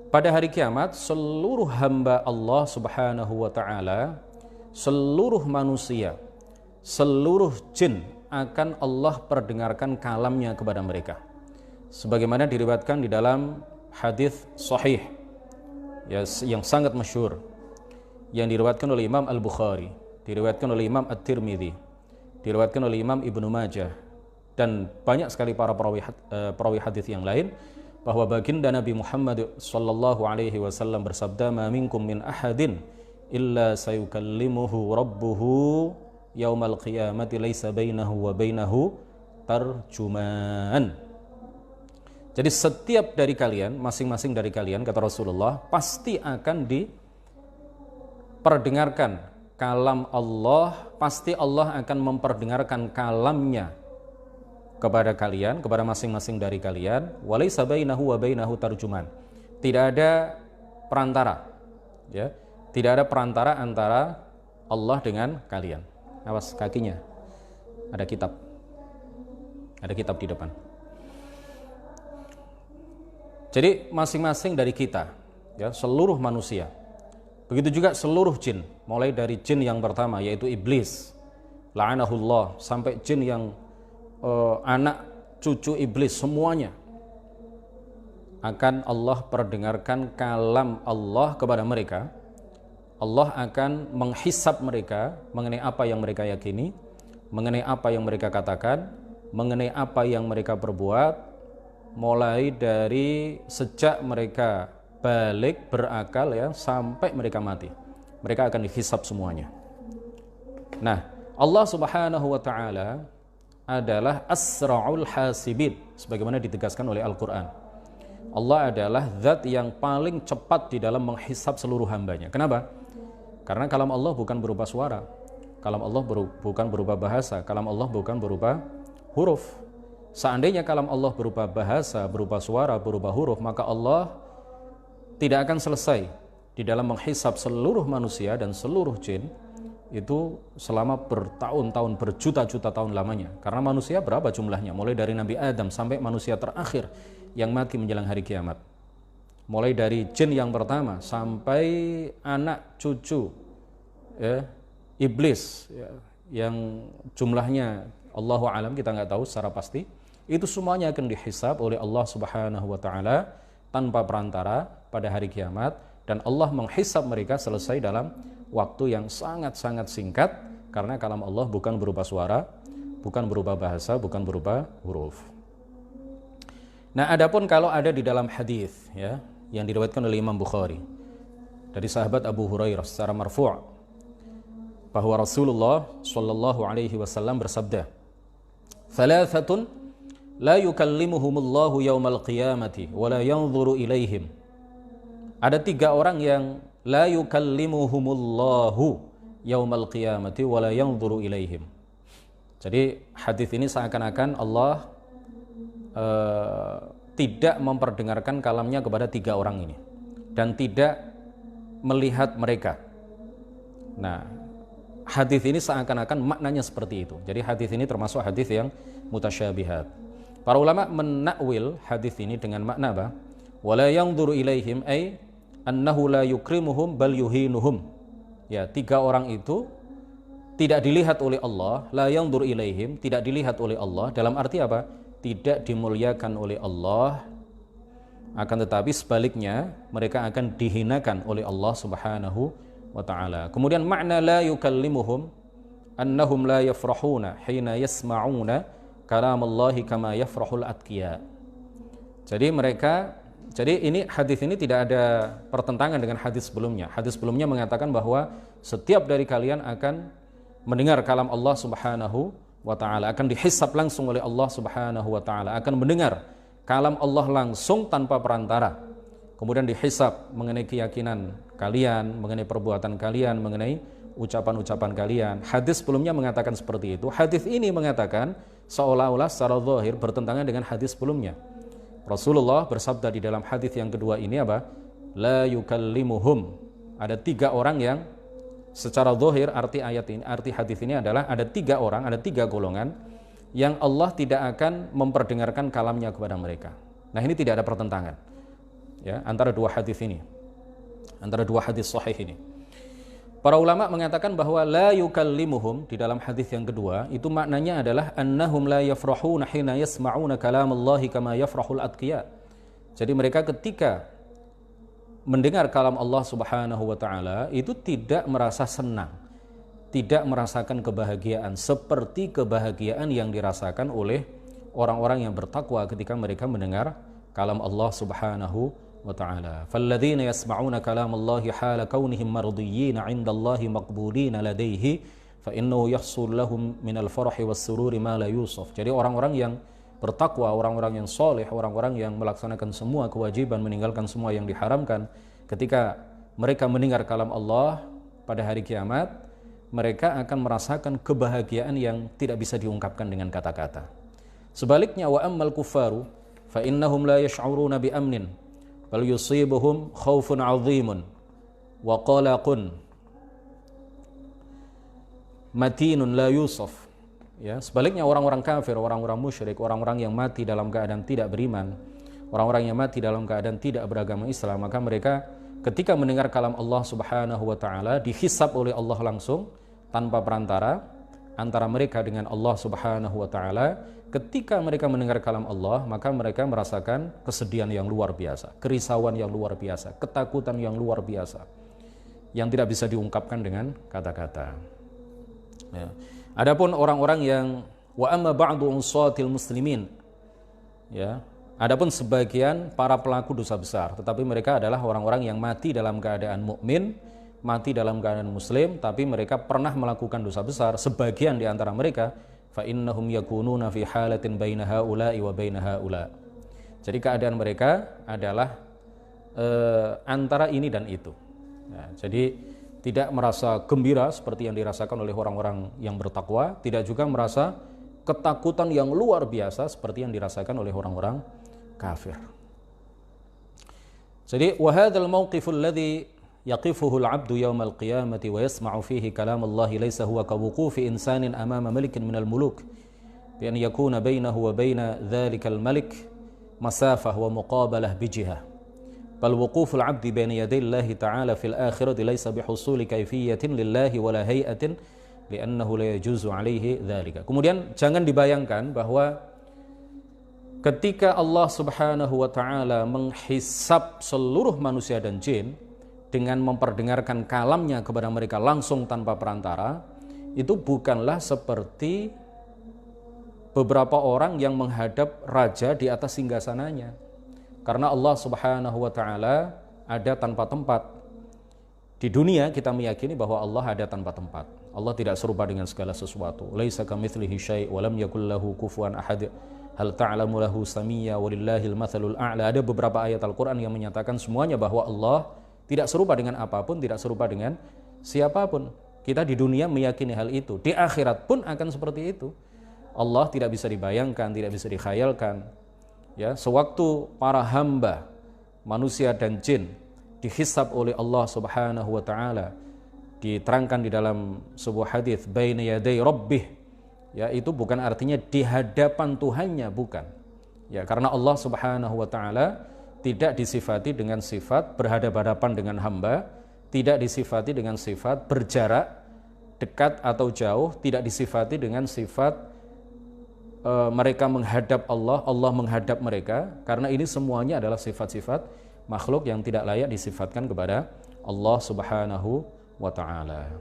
pada hari kiamat seluruh hamba Allah Subhanahu wa taala, seluruh manusia, seluruh jin akan Allah perdengarkan kalamnya kepada mereka. Sebagaimana diriwayatkan di dalam hadis sahih ya, yang sangat masyhur yang diriwayatkan oleh Imam Al-Bukhari, diriwayatkan oleh Imam At-Tirmidzi, diriwayatkan oleh Imam Ibnu Majah dan banyak sekali para perawi hadis yang lain, bahwa baginda Nabi Muhammad sallallahu alaihi wasallam bersabda, "Ma minkum min ahadin illa sayukallimuhu rabbuhu yaumal qiyamati laisa bainahu wa bainahu tarjuman." Jadi setiap dari kalian, masing-masing dari kalian, kata Rasulullah, pasti akan diperdengarkan kalam Allah, pasti Allah akan memperdengarkan kalamnya kepada kalian, kepada masing-masing dari kalian. Walaysa bainahu wa bainahu tarjuman. Tidak ada perantara, ya. Tidak ada perantara antara Allah dengan kalian. Awas kakinya. Ada kitab. Ada kitab di depan. Jadi masing-masing dari kita, ya, seluruh manusia. Begitu juga seluruh jin, mulai dari jin yang pertama yaitu iblis, la'anahullah, sampai jin yang anak cucu iblis, semuanya akan Allah perdengarkan kalam Allah kepada mereka. Allah akan menghisab mereka mengenai apa yang mereka yakini, mengenai apa yang mereka katakan, mengenai apa yang mereka perbuat, mulai dari sejak mereka balik berakal, ya, sampai mereka mati. Mereka akan dihisab semuanya. Nah, Allah Subhanahu wa taala adalah asra'ul hasibin, sebagaimana ditegaskan oleh Al-Quran. Allah adalah zat yang paling cepat di dalam menghisab seluruh hambanya. Kenapa? Karena kalam Allah bukan berupa suara, kalam Allah bukan berupa bahasa, kalam Allah bukan berupa huruf. Seandainya kalam Allah berupa bahasa, berupa suara, berupa huruf, maka Allah tidak akan selesai di dalam menghisab seluruh manusia dan seluruh jin itu selama bertahun-tahun, berjuta-juta tahun lamanya. Karena manusia berapa jumlahnya? Mulai dari Nabi Adam sampai manusia terakhir yang mati menjelang hari kiamat. Mulai dari jin yang pertama sampai anak cucu, ya, iblis, ya, yang jumlahnya Allahu a'lam, kita nggak tahu secara pasti. Itu semuanya akan dihisab oleh Allah Subhanahu wa taala tanpa perantara pada hari kiamat, dan Allah menghisab mereka selesai dalam waktu yang sangat-sangat singkat, karena kalam Allah bukan berupa suara, bukan berupa bahasa, bukan berupa huruf. Nah, adapun kalau ada di dalam hadis, ya, yang diriwayatkan oleh Imam Bukhari dari sahabat Abu Hurairah secara marfu', bahwa Rasulullah sallallahu alaihi wasallam bersabda, "Thalathatun la yukallimuhumullahu yaumal qiyamati wa la yanzuru ilaihim." Ada 3 orang yang la yukallimuhumullahu yaumal qiyamati wa la yanzuru ilaihim. Jadi hadis ini seakan-akan Allah tidak memperdengarkan kalamnya kepada 3 orang ini dan tidak melihat mereka. Nah, hadis ini seakan-akan maknanya seperti itu. Jadi hadis ini termasuk hadis yang mutasyabihat. Para ulama menakwil hadis ini dengan makna apa? Wala yanzuru ilaihim ay annahu la yukrimuhum bal yuhinuhum. Ya, 3 orang itu tidak dilihat oleh Allah, la yanzur ilaihim, tidak dilihat oleh Allah, dalam arti apa? Tidak dimuliakan oleh Allah, akan tetapi sebaliknya mereka akan dihinakan oleh Allah Subhanahu wa taala. Kemudian makna la yukallimuhum annahum la yafrahuna hina yasma'una kalamallahi kama yafrahul atqiya. Jadi ini hadis ini tidak ada pertentangan dengan hadis sebelumnya. Hadis sebelumnya mengatakan bahwa setiap dari kalian akan mendengar kalam Allah Subhanahu wa taala, akan dihisab langsung oleh Allah Subhanahu wa taala, akan mendengar kalam Allah langsung tanpa perantara. Kemudian dihisab mengenai keyakinan kalian, mengenai perbuatan kalian, mengenai ucapan-ucapan kalian. Hadis sebelumnya mengatakan seperti itu. Hadis ini mengatakan seolah-olah secara zahir bertentangan dengan hadis sebelumnya. Rasulullah bersabda di dalam hadis yang kedua ini apa? La yukallimuhum. Ada 3 orang yang secara zahir arti ayat ini, arti hadis ini adalah ada 3 orang, ada 3 golongan yang Allah tidak akan memperdengarkan kalamnya kepada mereka. Nah, ini tidak ada pertentangan. ya, antara dua hadis ini, antara dua hadis sahih ini. Para ulama mengatakan bahwa la yukallimuhum di dalam hadis yang kedua itu maknanya adalah annahum la yafrahuna hina yasma'una kalamallahi kama yafrahul atqiya. Jadi mereka ketika mendengar kalam Allah Subhanahu wa taala itu tidak merasa senang, tidak merasakan kebahagiaan seperti kebahagiaan yang dirasakan oleh orang-orang yang bertakwa ketika mereka mendengar kalam Allah Subhanahu wa taala. Falladzina yasma'una kalamallahi hala kaunihim mardiyyin 'indallahi maqbulina ladaihi fa innahu yahsul lahum minal farahi was sururi ma la yusaf. Jadi orang-orang yang bertakwa, orang-orang yang soleh, orang-orang yang melaksanakan semua kewajiban, meninggalkan semua yang diharamkan, ketika mereka mendengar kalam Allah pada hari kiamat, mereka akan merasakan kebahagiaan yang tidak bisa diungkapkan dengan kata-kata. Sebaliknya, wa ammal kuffaru fa innahum la yash'uruna bi amnin bal yusibuhum khaufun 'azimun wa qalaqun matinun la yusaf. Ya, sebaliknya orang-orang kafir, orang-orang musyrik, orang-orang yang mati dalam keadaan tidak beriman, orang-orang yang mati dalam keadaan tidak beragama Islam, maka mereka ketika mendengar kalam Allah Subhanahu wa taala dihisab oleh Allah langsung tanpa perantara antara mereka dengan Allah Subhanahu wa taala. Ketika mereka mendengar kalam Allah, maka mereka merasakan kesedihan yang luar biasa, kerisauan yang luar biasa, ketakutan yang luar biasa yang tidak bisa diungkapkan dengan kata-kata. Ya. Adapun orang-orang yang wa amma ba'du unsatil muslimin, ya, adapun sebagian para pelaku dosa besar, tetapi mereka adalah orang-orang yang mati dalam keadaan mukmin, mati dalam keadaan muslim, tapi mereka pernah melakukan dosa besar. Sebagian di antara mereka fa innahum yakununa fi halatin baina haula'i wa baina haula. Jadi keadaan mereka adalah antara ini dan itu. Nah, jadi tidak merasa gembira seperti yang dirasakan oleh orang-orang yang bertakwa, tidak juga merasa ketakutan yang luar biasa seperti yang dirasakan oleh orang-orang kafir. Jadi wa hadzal mauqiful ladzi yaqifuhu al-'abdu yawmal qiyamati wa yasma'u fihi kalam Allah laysa huwa kawuqufi insanin amama malikin minal muluk bi an yakuna bainahu wa baina dhalikal malik masafah wa muqabalah bijihah. Bal wuquful 'abdi baina yaday Allah ta'ala fil akhirati laysa bihusuli kayfiyatin lillahi wala hay'atin li'annahu la yajuzu 'alaihi dzalika. Kemudian jangan dibayangkan bahwa ketika Allah Subhanahu wa taala menghisab seluruh manusia dan jin dengan memperdengarkan kalamnya kepada mereka langsung tanpa perantara, itu bukanlah seperti beberapa orang yang menghadap raja di atas singgasananya. Karena Allah Subhanahu wa taala ada tanpa tempat. Di dunia kita meyakini bahwa Allah ada tanpa tempat. Allah tidak serupa dengan segala sesuatu. Laisa kamitslihi syai' wa lam yakul lahu kufuwan ahad. Hal ta'lamu lahu samiyya walillahil matsalul a'la. Ada beberapa ayat Al-Qur'an yang menyatakan semuanya bahwa Allah tidak serupa dengan apapun, tidak serupa dengan siapapun. Kita di dunia meyakini hal itu. Di akhirat pun akan seperti itu. Allah tidak bisa dibayangkan, tidak bisa dikhayalkan. Ya, sewaktu para hamba manusia dan jin dihisab oleh Allah Subhanahu wa taala, diterangkan di dalam sebuah hadis baina yaday rabbih, ya, itu bukan artinya di hadapan Tuhannya, bukan. Ya, karena Allah Subhanahu wa taala tidak disifati dengan sifat berhadapan-hadapan dengan hamba, tidak disifati dengan sifat berjarak dekat atau jauh, tidak disifati dengan sifat mereka menghadap Allah, Allah menghadap mereka, karena ini semuanya adalah sifat-sifat makhluk yang tidak layak disifatkan kepada Allah Subhanahu wa ta'ala.